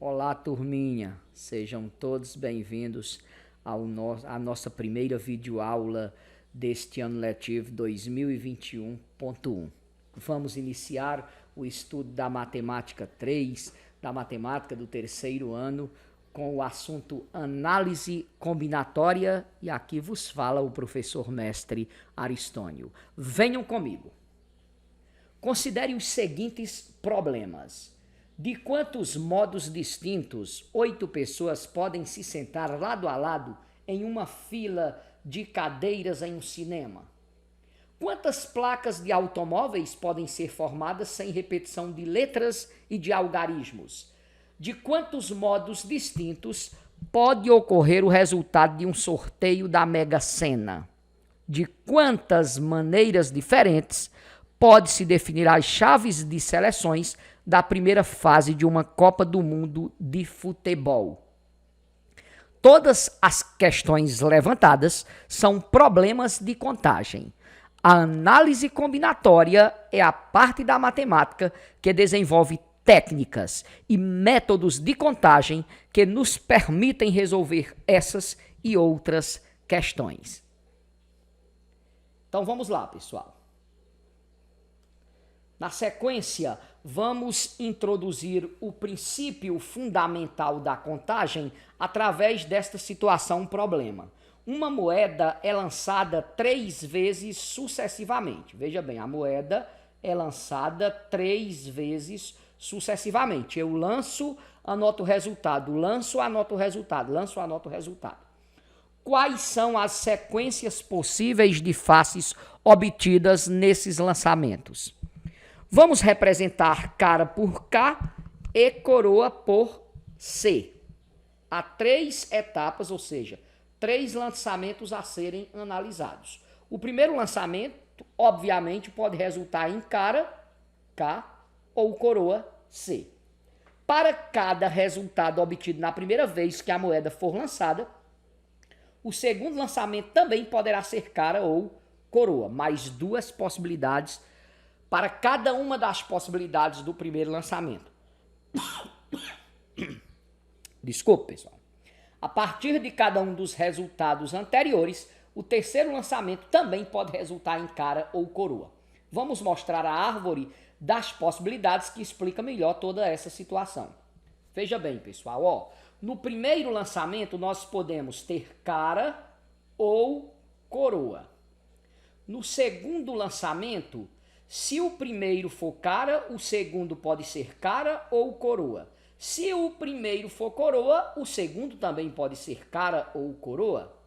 Olá, turminha, sejam todos bem-vindos à nossa primeira videoaula deste ano letivo 2021.1. Vamos iniciar o estudo da matemática 3, da matemática do terceiro ano, com o assunto análise combinatória, e aqui vos fala o professor mestre Aristônio. Venham comigo. Considere os seguintes problemas. De quantos modos distintos 8 pessoas podem se sentar lado a lado em uma fila de cadeiras em um cinema? Quantas placas de automóveis podem ser formadas sem repetição de letras e de algarismos? De quantos modos distintos pode ocorrer o resultado de um sorteio da Mega Sena? De quantas maneiras diferentes pode-se definir as chaves de seleções da primeira fase de uma Copa do Mundo de futebol? Todas as questões levantadas são problemas de contagem. A análise combinatória é a parte da matemática que desenvolve técnicas e métodos de contagem que nos permitem resolver essas e outras questões. Então vamos lá, pessoal. Na sequência, vamos introduzir o princípio fundamental da contagem através desta situação problema. Uma moeda é lançada 3 vezes sucessivamente. Veja bem, a moeda é lançada 3 vezes sucessivamente. Eu lanço, anoto o resultado, lanço, anoto o resultado, lanço, anoto o resultado. Quais são as sequências possíveis de faces obtidas nesses lançamentos? Vamos representar cara por K e coroa por C. Há 3 etapas, ou seja, 3 lançamentos a serem analisados. O primeiro lançamento, obviamente, pode resultar em cara K ou coroa C. Para cada resultado obtido na primeira vez que a moeda for lançada, o segundo lançamento também poderá ser cara ou coroa, mais 2 possibilidades para cada uma das possibilidades do primeiro lançamento. Desculpe, pessoal. A partir de cada um dos resultados anteriores, o terceiro lançamento também pode resultar em cara ou coroa. Vamos mostrar a árvore das possibilidades que explica melhor toda essa situação. Veja bem, pessoal, ó, no primeiro lançamento nós podemos ter cara ou coroa. No segundo lançamento, se o primeiro for cara, o segundo pode ser cara ou coroa. Se o primeiro for coroa, o segundo também pode ser cara ou coroa.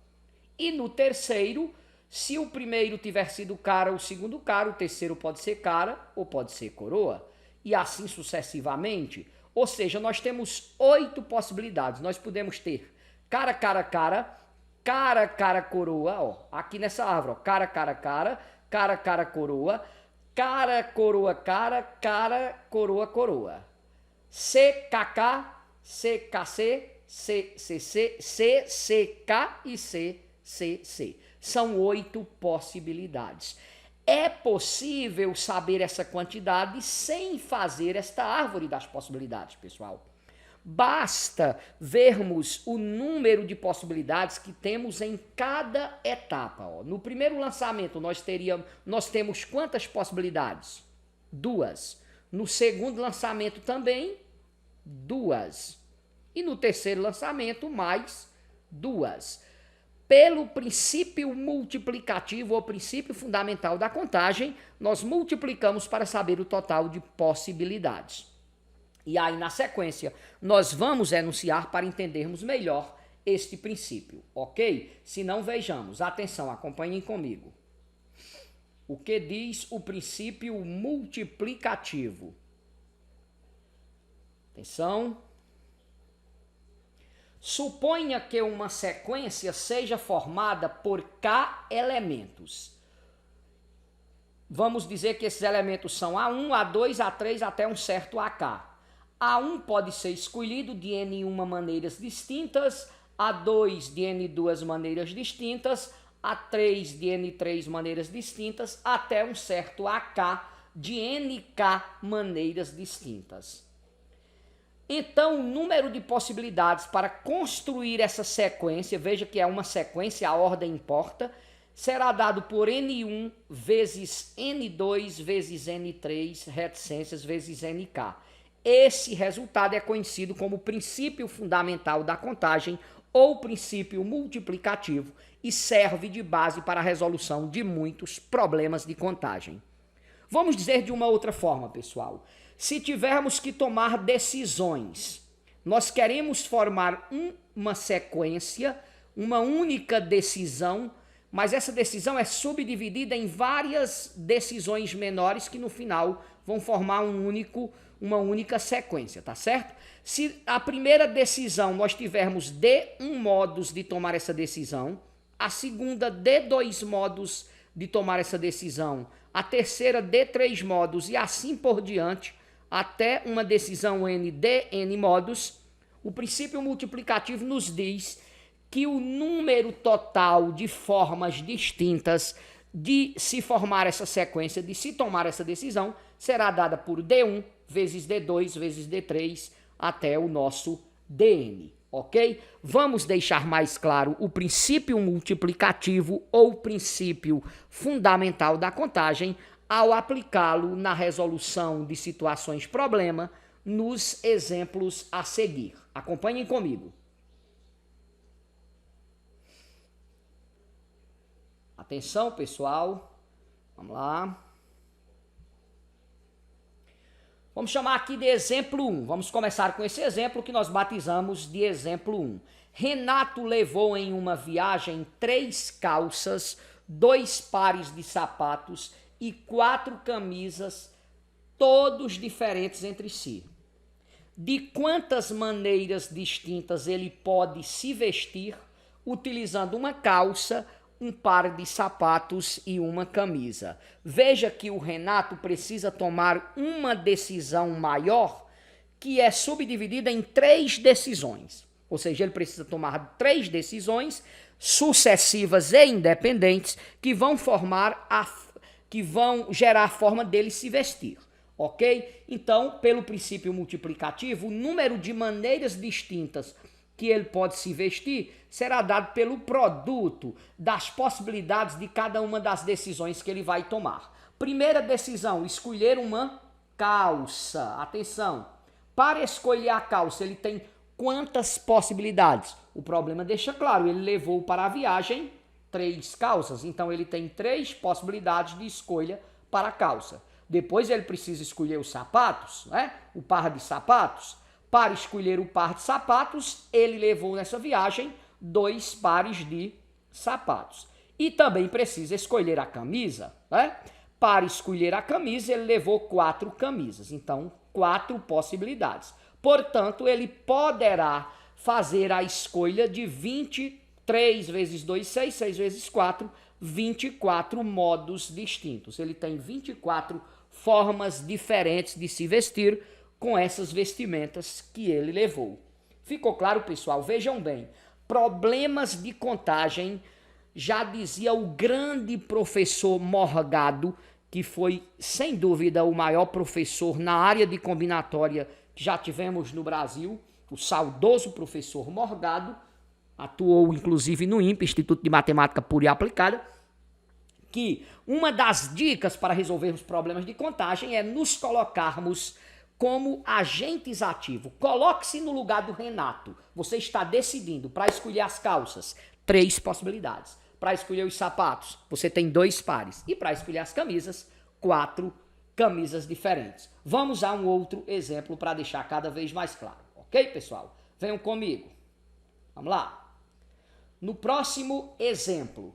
E no terceiro, se o primeiro tiver sido cara, o segundo cara, o terceiro pode ser cara ou pode ser coroa. E assim sucessivamente. Ou seja, nós temos 8 possibilidades. Nós podemos ter cara, cara, cara, cara, cara, coroa. Ó, aqui nessa árvore, ó, cara, cara, cara, cara, cara, coroa. Cara, coroa, cara, cara, coroa, coroa. CKK, CKC, CCC, CCK e CCC. São 8 possibilidades. É possível saber essa quantidade sem fazer esta árvore das possibilidades, pessoal. Basta vermos o número de possibilidades que temos em cada etapa. Ó. No primeiro lançamento, nós temos quantas possibilidades? 2. No segundo lançamento também, 2. E no terceiro lançamento, mais 2. Pelo princípio multiplicativo ou princípio fundamental da contagem, nós multiplicamos para saber o total de possibilidades. E aí, na sequência, nós vamos enunciar para entendermos melhor este princípio, ok? Se não, vejamos. Atenção, acompanhem comigo. O que diz o princípio multiplicativo? Atenção. Suponha que uma sequência seja formada por K elementos. Vamos dizer que esses elementos são A1, A2, A3 até um certo AK. A1 pode ser escolhido de N1 maneiras distintas, A2 de N2 maneiras distintas, A3 de N3 maneiras distintas, até um certo AK de NK maneiras distintas. Então, o número de possibilidades para construir essa sequência, veja que é uma sequência, a ordem importa, será dado por N1 vezes N2 vezes N3 reticências vezes NK. Esse resultado é conhecido como princípio fundamental da contagem ou princípio multiplicativo e serve de base para a resolução de muitos problemas de contagem. Vamos dizer de uma outra forma, pessoal. Se tivermos que tomar decisões, nós queremos formar uma sequência, uma única decisão, mas essa decisão é subdividida em várias decisões menores que no final vão formar uma única sequência, tá certo? Se a primeira decisão nós tivermos D1 modos de tomar essa decisão, a segunda D2 modos de tomar essa decisão, a terceira D3 modos e assim por diante, até uma decisão N de N modos, o princípio multiplicativo nos diz que o número total de formas distintas de se formar essa sequência, de se tomar essa decisão, será dada por D1 vezes D2 vezes D3 até o nosso DN, ok? Vamos deixar mais claro o princípio multiplicativo ou princípio fundamental da contagem ao aplicá-lo na resolução de situações problema nos exemplos a seguir. Acompanhem comigo. Atenção, pessoal. Vamos lá. Vamos chamar aqui de exemplo 1. Vamos começar com esse exemplo que nós batizamos de exemplo 1. Renato levou em uma viagem 3 calças, 2 pares de sapatos e 4 camisas, todos diferentes entre si. De quantas maneiras distintas ele pode se vestir utilizando uma calça, um par de sapatos e uma camisa? Veja que o Renato precisa tomar uma decisão maior que é subdividida em 3 decisões. Ou seja, ele precisa tomar 3 decisões sucessivas e independentes que vão gerar a forma dele se vestir, ok? Então, pelo princípio multiplicativo, o número de maneiras distintas que ele pode se vestir será dado pelo produto das possibilidades de cada uma das decisões que ele vai tomar. Primeira decisão, escolher uma calça. Atenção, para escolher a calça, ele tem quantas possibilidades? O problema deixa claro, ele levou para a viagem 3 calças, então ele tem 3 possibilidades de escolha para a calça. Depois ele precisa escolher os sapatos, né? O par de sapatos. Para escolher o par de sapatos, ele levou nessa viagem 2 pares de sapatos. E também precisa escolher a camisa, né? Para escolher a camisa, ele levou 4 camisas. Então, 4 possibilidades. Portanto, ele poderá fazer a escolha de 23 vezes 2, 6, 6 vezes 4, 24 modos distintos. Ele tem 24 formas diferentes de se vestir com essas vestimentas que ele levou. Ficou claro, pessoal? Vejam bem, problemas de contagem, já dizia o grande professor Morgado, que foi, sem dúvida, o maior professor na área de combinatória que já tivemos no Brasil, o saudoso professor Morgado, atuou inclusive no INPE, Instituto de Matemática Pura e Aplicada, que uma das dicas para resolvermos problemas de contagem é nos colocarmos como agentes ativos. Coloque-se no lugar do Renato. Você está decidindo para escolher as calças, 3 possibilidades. Para escolher os sapatos, você tem 2 pares. E para escolher as camisas, 4 camisas diferentes. Vamos a um outro exemplo para deixar cada vez mais claro. Ok, pessoal? Venham comigo. Vamos lá. No próximo exemplo,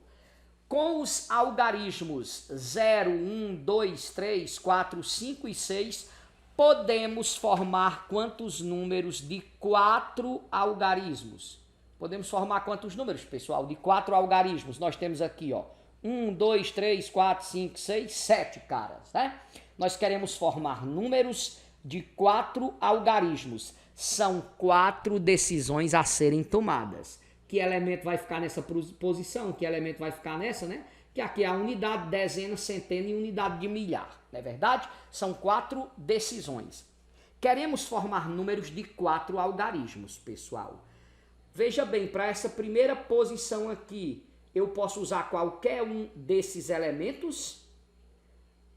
com os algarismos 0, 1, 2, 3, 4, 5 e 6, podemos formar quantos números de 4 algarismos? Podemos formar quantos números, pessoal? De 4 algarismos. Nós temos aqui, ó, 1, 2, 3, 4, 5, 6, 7 caras, né? Nós queremos formar números de 4 algarismos. São 4 decisões a serem tomadas. Que elemento vai ficar nessa posição? Que elemento vai ficar nessa, né? Que aqui é a unidade, dezena, centena e unidade de milhar. Não é verdade? São 4 decisões. Queremos formar números de 4 algarismos, pessoal. Veja bem, para essa primeira posição aqui, eu posso usar qualquer um desses elementos.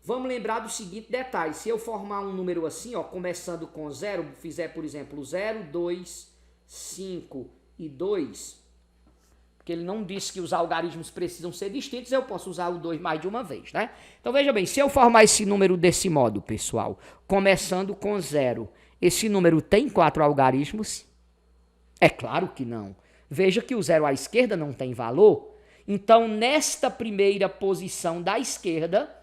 Vamos lembrar do seguinte detalhe. Se eu formar um número assim, ó, começando com 0, fizer, por exemplo, 0, 2, 5 e 2, porque ele não disse que os algarismos precisam ser distintos, eu posso usar o 2 mais de uma vez, né? Então, veja bem, se eu formar esse número desse modo, pessoal, começando com 0, esse número tem 4 algarismos? É claro que não. Veja que o 0 à esquerda não tem valor. Então, nesta primeira posição da esquerda,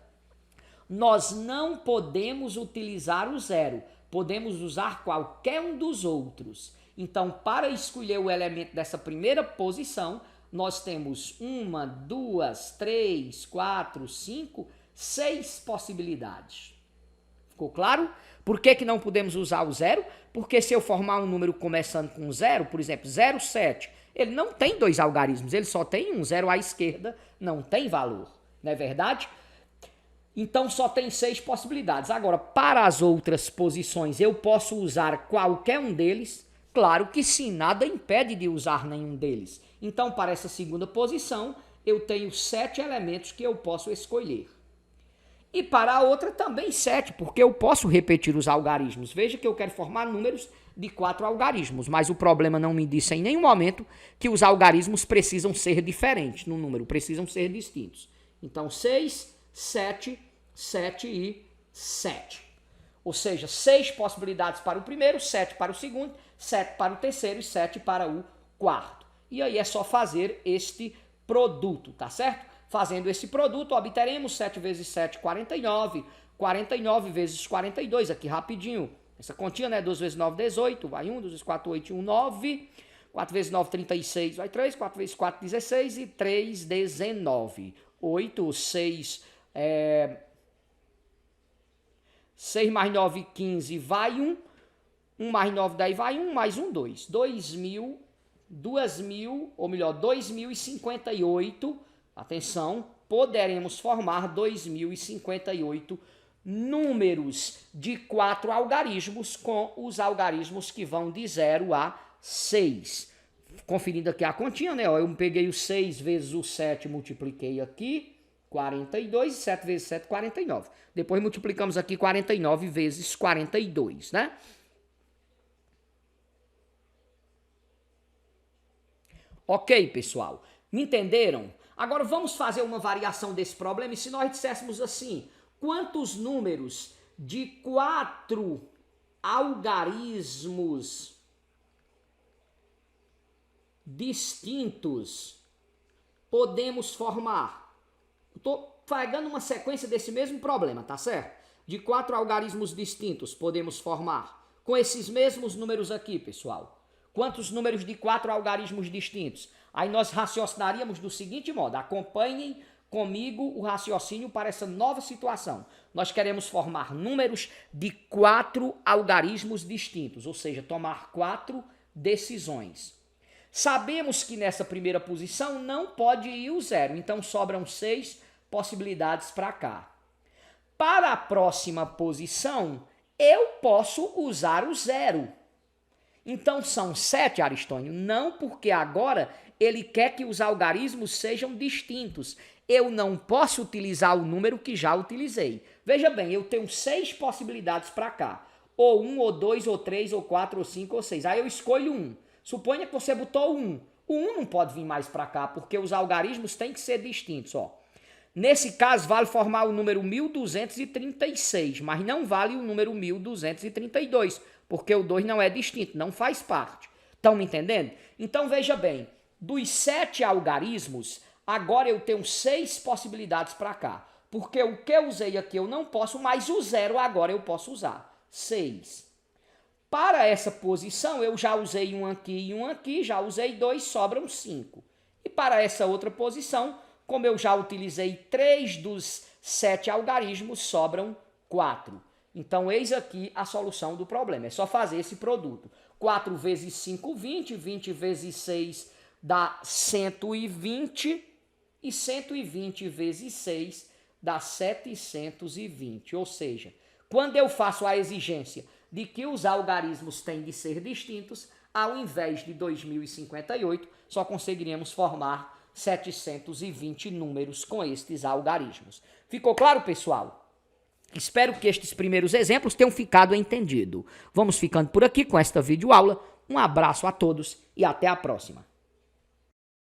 nós não podemos utilizar o 0. Podemos usar qualquer um dos outros. Então, para escolher o elemento dessa primeira posição, nós temos 1, 2, 3, 4, 5, 6 possibilidades. Ficou claro? Por que não podemos usar o 0? Porque se eu formar um número começando com 0, por exemplo, 0,7, ele não tem 2 algarismos, ele só tem um. 0 à esquerda não tem valor, não é verdade? Então só tem 6 possibilidades. Agora, para as outras posições, eu posso usar qualquer um deles? Claro que sim, nada impede de usar nenhum deles. Então, para essa segunda posição, eu tenho 7 elementos que eu posso escolher. E para a outra também 7, porque eu posso repetir os algarismos. Veja que eu quero formar números de 4 algarismos, mas o problema não me disse em nenhum momento que os algarismos precisam ser diferentes no número, precisam ser distintos. Então, 6, 7, 7 e 7. Ou seja, 6 possibilidades para o primeiro, 7 para o segundo, 7 para o terceiro e 7 para o quarto. E aí é só fazer este produto, tá certo? Fazendo esse produto, obteremos 7 vezes 7, 49. 49 vezes 42, aqui rapidinho. Essa continha, né? 2 vezes 9, 18. Vai 1, 2 vezes 4, 8 e 1, 9. 4 vezes 9, 36. Vai 3. 4 vezes 4, 16. E 3, 19. 8, 6... 6 mais 9, 15, vai 1. 1 mais 9, 10, vai 1, mais 1, 2. 2058, atenção, poderemos formar 2058 números de 4 algarismos com os algarismos que vão de 0 a 6. Conferindo aqui a continha, né? Eu peguei o 6 vezes o 7, multipliquei aqui, 42, 7 vezes 7, 49. Depois multiplicamos aqui 49 vezes 42, né? Ok, pessoal? Me entenderam? Agora vamos fazer uma variação desse problema e se nós disséssemos assim, quantos números de 4 algarismos distintos podemos formar? Estou pegando uma sequência desse mesmo problema, tá certo? De 4 algarismos distintos podemos formar com esses mesmos números aqui, pessoal. Quantos números de 4 algarismos distintos? Aí nós raciocinaríamos do seguinte modo, acompanhem comigo o raciocínio para essa nova situação. Nós queremos formar números de 4 algarismos distintos, ou seja, tomar 4 decisões. Sabemos que nessa primeira posição não pode ir o 0, então sobram 6 possibilidades para cá. Para a próxima posição, eu posso usar o 0. Então são 7, Aristônio? Não, porque agora ele quer que os algarismos sejam distintos. Eu não posso utilizar o número que já utilizei. Veja bem, eu tenho 6 possibilidades para cá. Ou 1, ou 2, ou 3, ou 4, ou 5, ou 6. Aí eu escolho 1. Suponha que você botou 1. O 1 não pode vir mais para cá, porque os algarismos têm que ser distintos, ó. Nesse caso, vale formar o número 1236, mas não vale o número 1232, porque o 2 não é distinto, não faz parte. Estão me entendendo? Então, veja bem, dos 7 algarismos, agora eu tenho 6 possibilidades para cá, porque o que eu usei aqui eu não posso, mas o 0 agora eu posso usar. 6. Para essa posição, eu já usei um aqui e um aqui, já usei 2, sobram 5. E para essa outra posição, como eu já utilizei 3 dos 7 algarismos, sobram 4. Então, eis aqui a solução do problema. É só fazer esse produto. 4 vezes 5, 20. 20 vezes 6 dá 120. E 120 vezes 6 dá 720. Ou seja, quando eu faço a exigência de que os algarismos têm de ser distintos, ao invés de 2058, só conseguiríamos formar 720 números com estes algarismos. Ficou claro, pessoal? Espero que estes primeiros exemplos tenham ficado entendido. Vamos ficando por aqui com esta videoaula. Um abraço a todos e até a próxima.